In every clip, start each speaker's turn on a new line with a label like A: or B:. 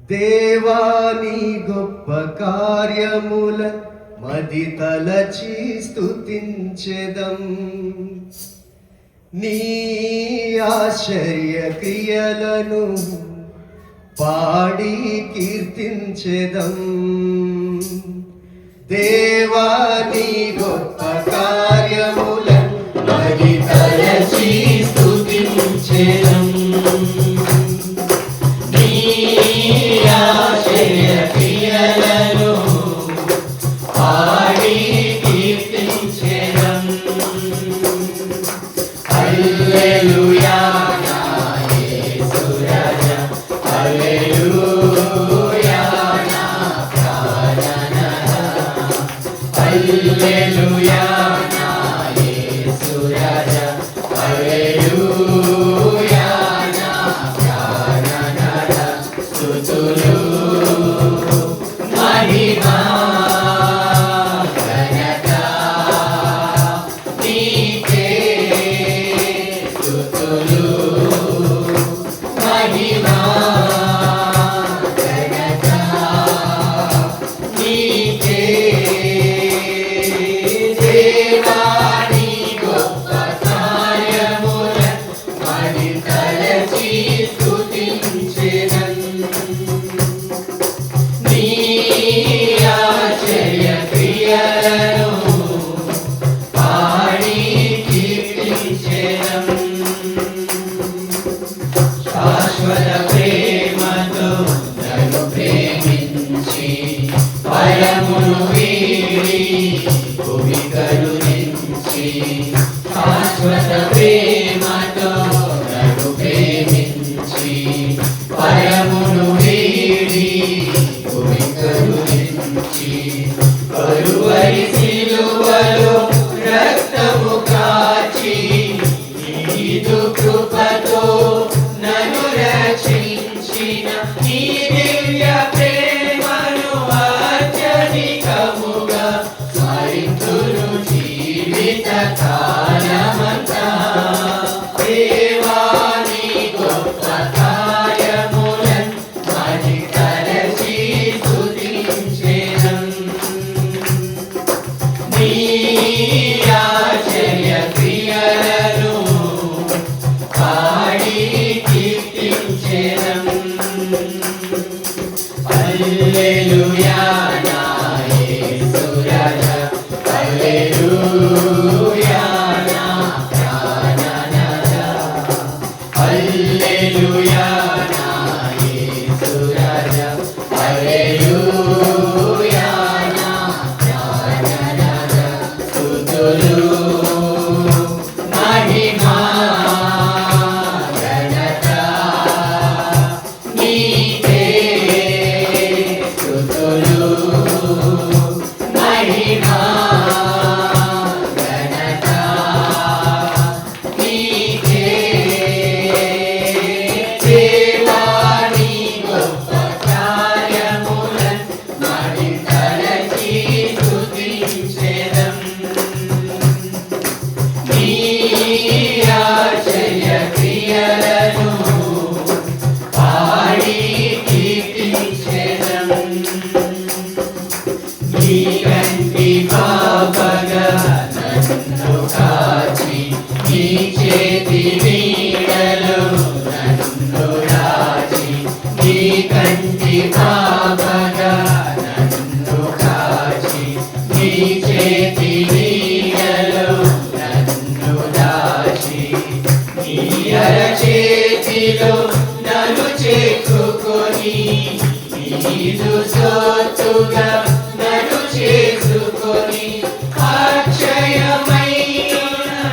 A: దేవాని గొప్ప కార్యముల మది తలచి స్తుతించెదం. నీ ఆశ్చర్య క్రియలను పాడి కీర్తించెదం. దేవాని గొప్ప కార్యముల మది తలచి స్తుతించెదం. హల్లెలూయా నా యేసు రాజా, హల్లెలూయా నా ప్రాణనాథా, హల్లెలూయా నా యేసు రాజా, హల్లెలూయా నా ప్రాణనాథా. స్తుతులు మహిమా శాశ్వత ప్రేమతో నన్ను ప్రేమించి భయమును వీడి భూమి కరుణించి, శాశ్వత ప్రేమతో నన్ను ప్రేమించి భయమును వీడి భూమి కరుణించి, కలువరి సిలువలో రక్తము కాచి నీదు కృపతో నన్ను రక్షించిన నీ దివ్య ప్రేమను అత్యధికముగా స్మరింతును జీవిత కాలమంతా. దేవా నీ గొప్ప కార్యములను మది తలచి స్తుతించెదం. నీ ఆశ్చర్య క్రియలను పాడి కీర్తించెదం. హల్లెలూయా నా యేసు రాజా, హల్లెలూయా నా ప్రాణనాథా, హల్లెలూయా నా యేసు రాజా, హల్లెలూయా నా ప్రాణనాథా. స్తుతులు మహిమా ఆశ్చర్య క్రియలను పాడి కీర్తించెదం. నీ కంటి పాపగా నన్ను కాచి నీ చేతి నీడలో నన్ను రాచి, నీ కంటి పాపగా నన్ను కాచి నీ చేతి నీడలో నన్ను దాచి, నీ అరచేతిలో నన్ను చేర్చుకొని నీదు సొత్తుగా నన్ను చేసుకొని, అక్షయమైన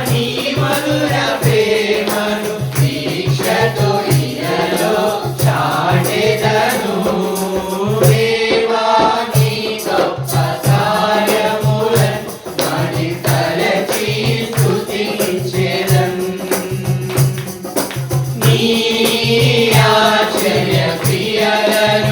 A: నీ మధుర ప్రేమను దీక్షతో ఇలలో చాటెదను. దేవా నీ గొప్ప కార్యములను మది తలచి స్తుతించెదం. నీ ఆశ్చర్య క్రియలను